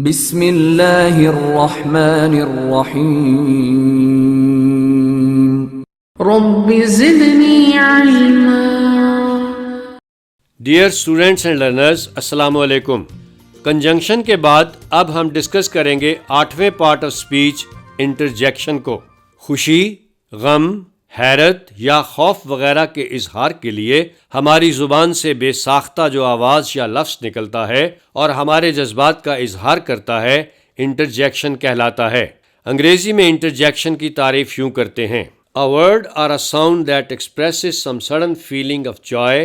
بسم اللہ الرحمن الرحیم رب زدنی علما۔ ڈیئر اسٹوڈینٹس اینڈ لرنرز، السلام علیکم۔ کنجنکشن کے بعد اب ہم ڈسکس کریں گے 8ویں پارٹ آف اسپیچ، انٹرجیکشن کو۔ خوشی، غم، حیرت یا خوف وغیرہ کے اظہار کے لیے ہماری زبان سے بے ساختہ جو آواز یا لفظ نکلتا ہے اور ہمارے جذبات کا اظہار کرتا ہے، انٹرجیکشن کہلاتا ہے۔ انگریزی میں انٹرجیکشن کی تعریف یوں کرتے ہیں: A word or a sound that expresses some sudden feeling of joy,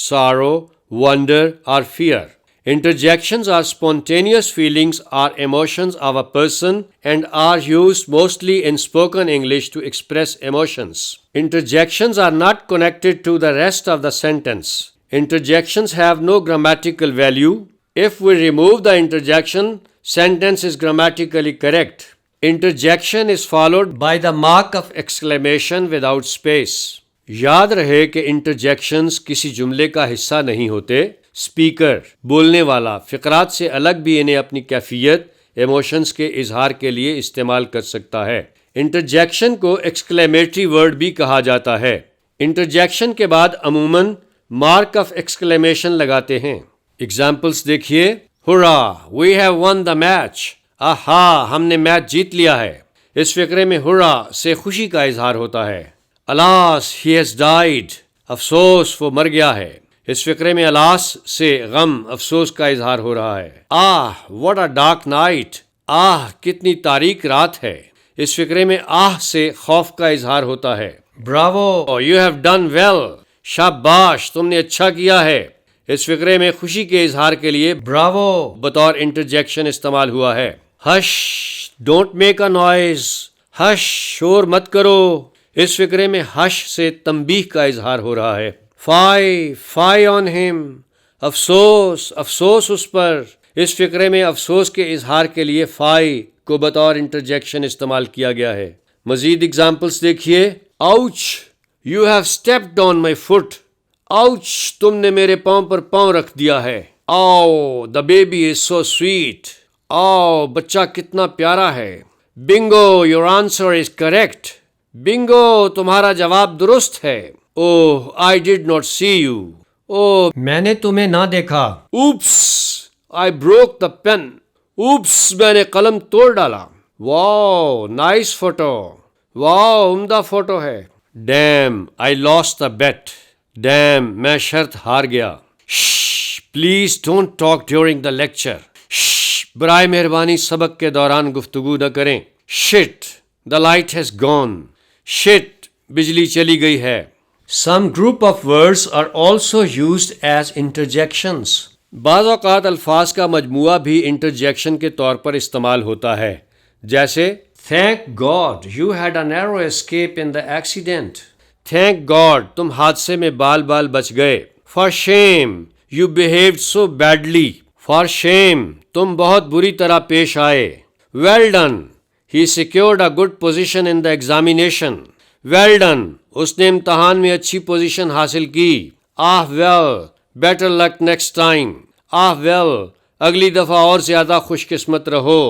sorrow, wonder or fear. Interjections are spontaneous feelings or emotions of a person and are used mostly in spoken English to express emotions. Interjections are not connected to the rest of the sentence. Interjections have no grammatical value. If we remove the interjection, sentence is grammatically correct. Interjection is followed by the mark of exclamation without space. یاد رہے کہ انٹرجیکشنز کسی جملے کا حصہ نہیں ہوتے۔ Speaker, بولنے والا، فقرات سے الگ بھی انہیں اپنی کیفیت، ایموشنز کے اظہار کے لیے استعمال کر سکتا ہے۔ انٹرجیکشن کو ایکسکلیمیٹری ورڈ بھی کہا جاتا ہے۔ انٹرجیکشن کے بعد عموماً مارک آف ایکسکلیمیشن لگاتے ہیں۔ ایگزامپلس دیکھیے: hurrah we have won the match, آہا ہم نے میچ جیت لیا ہے۔ اس فقرے میں ہورا سے خوشی کا اظہار ہوتا ہے۔ الاس ہی ہیز ڈائیڈ، افسوس وہ مر گیا ہے۔ اس فقرے میں الاس سے غم، افسوس کا اظہار ہو رہا ہے۔ آہ واٹ اے ڈارک نائٹ، آہ کتنی تاریک رات ہے۔ اس فقرے میں آہ سے خوف کا اظہار ہوتا ہے۔ Bravo you have done well, شاباش تم نے اچھا کیا ہے۔ اس فقرے میں خوشی کے اظہار کے لیے براوو بطور انٹرجیکشن استعمال ہوا ہے۔ ہش ڈونٹ میک اے نوائز، ہش شور مت کرو۔ اس فقرے میں ہش سے تنبیہ کا اظہار ہو رہا ہے۔ فائی آن ہم، افسوس افسوس اس پر۔ اس فقرے میں افسوس کے اظہار کے لیے فائی کو بطور انٹرجیکشن استعمال کیا گیا ہے۔ مزید اگزامپلس دیکھیے: ouch you have stepped on my foot, ouch تم نے میرے پاؤں پر پاؤں رکھ دیا ہے۔ آؤ the baby is so sweet, آؤ بچہ کتنا پیارا ہے۔ Bingo your answer is correct, Bingo تمہارا جواب درست ہے۔ اوہ آئی ڈڈ ناٹ سی یو، اوہ میں نے تمہیں نہ دیکھا۔ Oops I broke the pen, oops میں نے قلم توڑ ڈالا۔ واو نائس فوٹو، واو عمدہ فوٹو ہے۔ Damn I lost the bet, damn میں شرط ہار گیا۔ Please don't talk during the lecture, برائے مہربانی سبق کے دوران گفتگو نہ کریں۔ Shit the light has gone, shit بجلی چلی گئی ہے۔ Some group of words are also used as interjections. بعض اوقات الفاظ کا مجموعہ بھی انٹرجیکشن کے طور پر استعمال ہوتا ہے، جیسے Thank God you had a narrow escape in the accident. Thank God تم حادثے میں بال بال بچ گئے۔ For shame you behaved so badly. For shame تم بہت بری طرح پیش آئے۔ Well done he secured a good position in the examination. Well done اس نے امتحان میں اچھی پوزیشن حاصل کی۔ Ah well better luck next time, ah well اگلی دفعہ اور زیادہ خوش قسمت رہو۔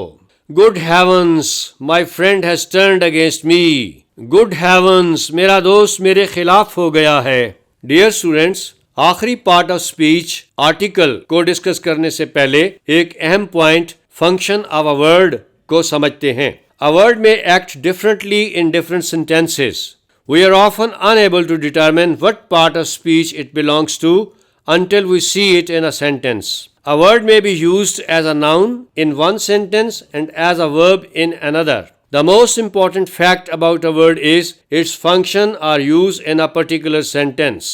Good heavens my friend has turned against me, good heavens میرا دوست میرے خلاف ہو گیا ہے۔ ڈیئر اسٹوڈینٹس، آخری پارٹ آف اسپیچ آرٹیکل کو ڈسکس کرنے سے پہلے ایک اہم point function of a word کو سمجھتے ہیں۔ A word may act differently in different sentences. We are often unable to determine what part of speech it belongs to until we see it in a sentence. A word may be used as a noun in one sentence and as a verb in another. The most important fact about a word is its function or use in a particular sentence.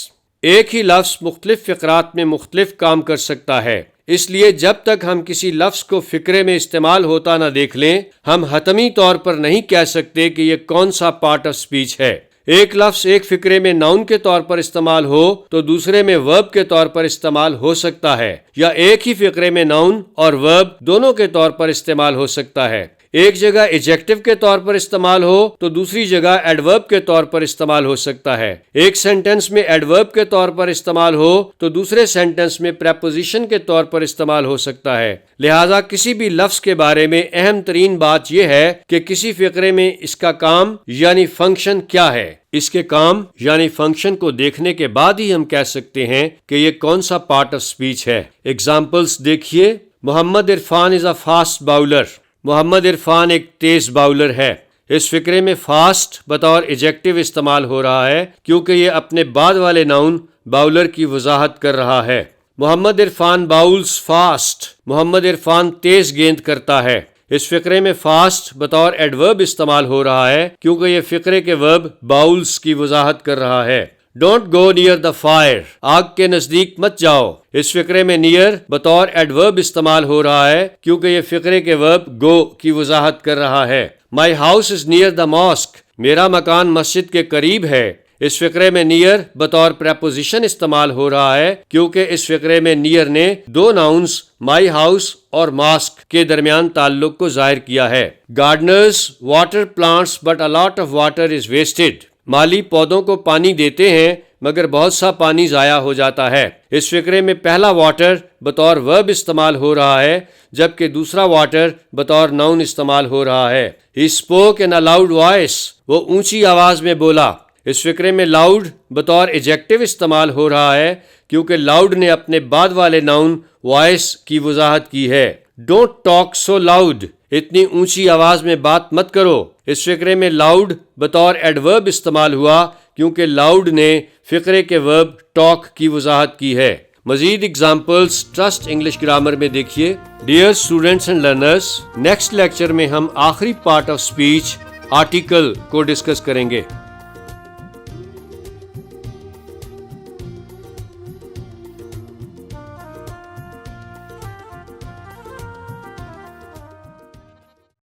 ایک ہی لفظ مختلف فقرات میں مختلف کام کر سکتا ہے، اس لیے جب تک ہم کسی لفظ کو فقرے میں استعمال ہوتا نہ دیکھ لیں، ہم حتمی طور پر نہیں کہہ سکتے کہ یہ کون سا پارٹ آف اسپیچ ہے۔ ایک لفظ ایک فقرے میں ناؤن کے طور پر استعمال ہو تو دوسرے میں ورب کے طور پر استعمال ہو سکتا ہے، یا ایک ہی فقرے میں ناؤن اور ورب دونوں کے طور پر استعمال ہو سکتا ہے۔ ایک جگہ ایڈجیکٹو کے طور پر استعمال ہو تو دوسری جگہ ایڈورب کے طور پر استعمال ہو سکتا ہے. ایک سینٹنس میں ایڈورب کے طور پر استعمال ہو تو دوسرے سینٹنس میں پریپوزیشن کے طور پر استعمال ہو سکتا ہے. لہٰذا کسی بھی لفظ کے بارے میں اہم ترین بات یہ ہے کہ کسی فقرے میں اس کا کام یعنی فنکشن کیا ہے. اس کے کام یعنی فنکشن کو دیکھنے کے بعد ہی ہم کہہ سکتے ہیں کہ یہ کون سا پارٹ آف اسپیچ ہے. ایگزامپلس دیکھیے. محمد عرفان از اے فاسٹ باؤلر. محمد عرفان ایک تیز باؤلر ہے. اس فقرے میں فاسٹ بطور ایڈجیکٹو استعمال ہو رہا ہے کیونکہ یہ اپنے بعد والے ناؤن باؤلر کی وضاحت کر رہا ہے. محمد عرفان باؤلز فاسٹ. محمد عرفان تیز گیند کرتا ہے. اس فقرے میں فاسٹ بطور ایڈورب استعمال ہو رہا ہے کیونکہ یہ فقرے کے ورب باؤلز کی وضاحت کر رہا ہے. Don't go near the fire. آگ کے نزدیک مت جاؤ. اس فقرے میں نیئر بطور ایڈورب استعمال ہو رہا ہے کیونکہ یہ فقرے کے ورب گو کی وضاحت کر رہا ہے. My house is near the mosque. میرا مکان مسجد کے قریب ہے. اس فقرے میں نیئر بطور پریپوزیشن استعمال ہو رہا ہے کیونکہ اس فقرے میں نیئر نے دو ناؤنز مائی ہاؤس اور ماسک کے درمیان تعلق کو ظاہر کیا ہے. Gardeners water plants but a lot of water is wasted. مالی پودوں کو پانی دیتے ہیں مگر بہت سا پانی ضائع ہو جاتا ہے. اس فقرے میں پہلا واٹر بطور ورب استعمال ہو رہا ہے جبکہ دوسرا واٹر بطور ناؤن استعمال ہو رہا ہے. He spoke in a loud voice. وہ اونچی آواز میں بولا. اس فقرے میں لاؤڈ بطور ایڈجیکٹو استعمال ہو رہا ہے کیونکہ لاؤڈ نے اپنے بعد والے ناؤن وائس کی وضاحت کی ہے. Don't talk so loud. اتنی اونچی آواز میں بات مت کرو. اس فقرے میں لاؤڈ بطور ایڈورب استعمال ہوا کیونکہ لاؤڈ نے فقرے کے ورب ٹاک کی وضاحت کی ہے. مزید اگزامپلس ٹرسٹ انگلش گرامر میں دیکھیے. Dear students and learners, next lecture میں ہم آخری پارٹ آف اسپیچ آرٹیکل کو ڈسکس کریں گے.